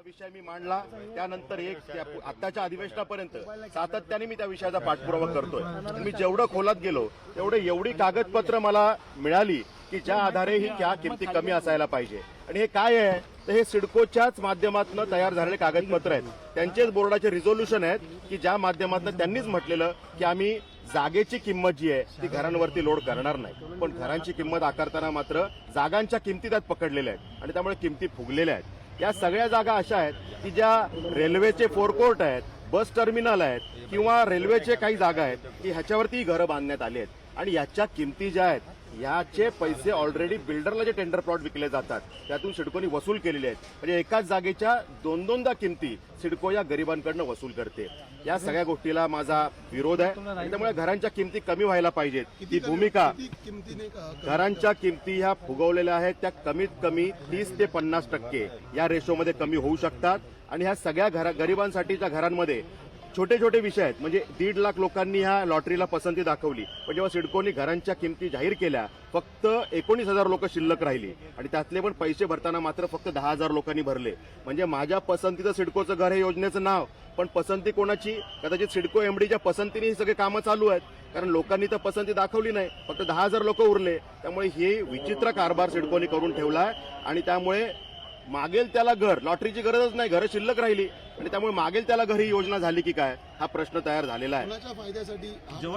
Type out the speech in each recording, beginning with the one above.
विषय मी मांडला त्यानंतर आत्ताच्या अधिवेशनापर्यंत सातत्याने मी त्या विषयाचा पाठपुरावा करतोय. मी जेवढं खोलात गेलो एवढी कागदपत्र मला मिळाली की ज्या आधारे ही क्या किमती कमी असायला पाहिजे. आणि हे काय आहे तर हे सिडकोच्याच माध्यमातून तयार झालेले कागदपत्र आहेत, त्यांचेच बोर्डाचे रिझोल्युशन आहेत की ज्या माध्यमातून त्यांनीच म्हटलेलं की आम्ही जागेची किंमत जी आहे ती घरांवरती लोड करणार नाही, पण घरांची किंमत आकारताना मात्र जागांच्या किमती त्यात पकडलेल्या आहेत आणि त्यामुळे किमती फुगलेल्या आहेत. या सगळ्या जागा अशा आहेत की ज्या रेल्वेचे फोरकोर्ट आहेत, बस टर्मिनल आहेत किंवा रेल्वेचे काही जागा आहेत की ह्याच्यावरती घरं बांधण्यात आली आहेत आणि याच्या किमती ज्या आहेत याचे पैसे ऑलरेडी बिल्डरला जे टेंडर प्लॉट विकले जातात त्यातून सिडकोनी वसूल केलेले आहेत. म्हणजे एकाच जागेच्या दोनदा किमती सिडको या गरिबांकडनं वसूल करते. या सगळ्या गोष्टीला माझा विरोध आहे आणि त्यामुळे घरांच्या किमती कमी व्हायला पाहिजेत. ती भूमिका घरांच्या किमती ह्या फुगवलेल्या आहेत त्या कमीत कमी 30 ते 50% या रेशोमध्ये कमी होऊ शकतात. आणि ह्या सगळ्या गरिबांसाठीच्या घरांमध्ये छोटे छोटे विषय आहेत. म्हणजे 1.5 लाख लोकांनी ह्या लॉटरीला पसंती दाखवली, पण जेव्हा सिडकोनी घरांच्या किमती जाहीर केल्या फक्त 19,000 लोक शिल्लक राहिली आणि त्यातले पण पैसे भरताना मात्र फक्त 10,000 लोकांनी भरले. म्हणजे माझ्या पसंतीचं सिडकोचं घर हे योजनेचं नाव, पण पसंती कोणाची? कदाचित सिडको एमडीच्या पसंतीने ही सगळे कामं चालू आहेत, कारण लोकांनी तर पसंती दाखवली नाही, फक्त 10,000 लोक उरले. त्यामुळे हे विचित्र कारभार सिडकोनी करून ठेवलाय आणि त्यामुळे मागेल त्याला घर, लॉटरीची गरजच नाही, घरं शिल्लक राहिली आणि त्यामुळे मागेल त्याला घर ही योजना झाली की काय हा प्रश्न तयार झालेला आहे.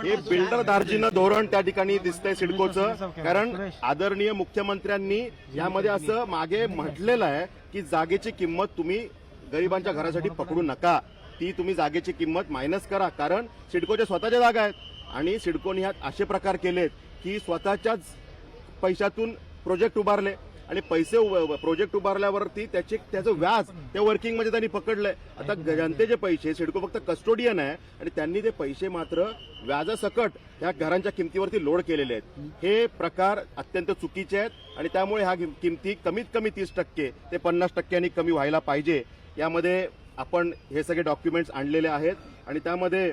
हे बिल्डर दार्जिनं धोरण त्या ठिकाणी दिसतंय सिडकोचं, कारण आदरणीय मुख्यमंत्र्यांनी यामध्ये असं मागे म्हटलेलं आहे की जागेची किंमत तुम्ही गरिबांच्या घरासाठी पकडू नका, ती तुम्ही जागेची किंमत मायनस करा, कारण सिडकोच्या स्वतःच्या जागा आहेत आणि सिडकोने ह्यात असे प्रकार केलेत की स्वतःच्याच पैशातून प्रोजेक्ट उभारले आणि प्रोजेक्ट उभारल्यावरती त्याचं व्याज त्या वर्किंगमध्ये त्यांनी पकडलंय. आता जनतेचे पैसे सिडको फक्त कस्टोडियन आहे आणि त्यांनी ते पैसे मात्र व्याजासकट ह्या घरांच्या किमतीवरती लोड केलेले आहेत. हे प्रकार अत्यंत चुकीचे आहेत आणि त्यामुळे ह्या किमती कमीत कमी 30% ते 50% कमी व्हायला पाहिजे. यामध्ये आपण हे सगळे डॉक्युमेंट्स आणलेले आहेत आणि त्यामध्ये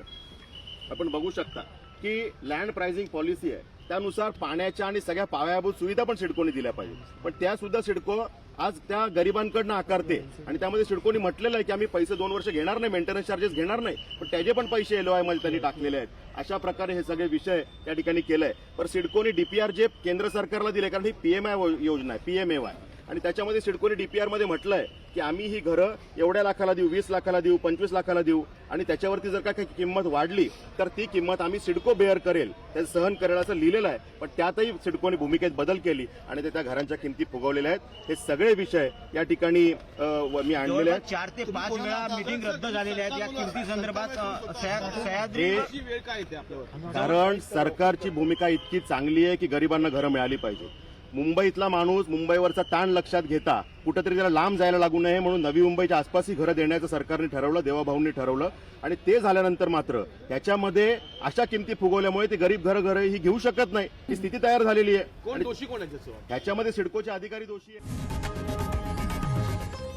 आपण बघू शकता की लँड प्राइसिंग पॉलिसी आहे, त्यानुसार पाण्याच्या आणि सगळ्या पायाभूत सुविधा पण सिडकोने दिल्या पाहिजे, पण त्या सुद्धा सिडको आज त्या गरिबांकडनं आकारते. आणि त्यामध्ये सिडकोने म्हटलेलं आहे की आम्ही पैसे 2 वर्ष घेणार नाही, मेंटेनन्स चार्जेस घेणार नाही, पण त्याचे पण पैसे एलओआय मध्ये त्यांनी टाकलेले आहेत. अशा प्रकारे हे सगळे विषय त्या ठिकाणी केलंय. पण सिडकोने डीपीआर जे केंद्र सरकारला दिले, कारण ही पीएमआय योजना आहे, पीएमएवाय, आणि त्याच्यामध्ये सिडकोने डीपीआर मध्ये म्हटलंय की आम्ही ही घरं एवढ्या लाखाला देऊ, 20 लाखाला देऊ, 25 लाखाला देऊ आणि त्याच्यावरती जर का काही किंमत वाढली तर ती किंमत आम्ही सिडको बेअर करेल, ते सहन करेल असं लिहिलेलं आहे. पण त्यातही सिडकोने भूमिकेत बदल केली आणि ते त्या घरांच्या किमती फुगवलेल्या आहेत. हे सगळे विषय या ठिकाणी मी आणलेले आहेत. 4 ते 5 वेळा मीटिंग रद्द झालेल्या आहेत या किमती संदर्भात. कारण सरकारची भूमिका इतकी चांगली आहे की गरिबांना घरं मिळाली पाहिजे. मुंबईतला माणूस मुंबईवरचा ताण लक्षात घेता कुठेतरी त्याला लांब जायला लागू नये म्हणून नवी मुंबईच्या आसपासही घरं देण्याचं सरकारने ठरवलं, देवाभाऊंनी ठरवलं. आणि ते झाल्यानंतर मात्र त्याच्यामध्ये अशा किमती फुगवल्यामुळे ते गरीब घरं ही घेऊ शकत नाही, ही स्थिती तयार झालेली आहे. कोण दोषी कोण आहे त्याच्यामध्ये सिडकोचे अधिकारी दोषी आहेत.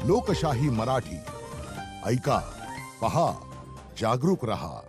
लोकशाही मराठी ऐका, पहा, जागरूक रहा.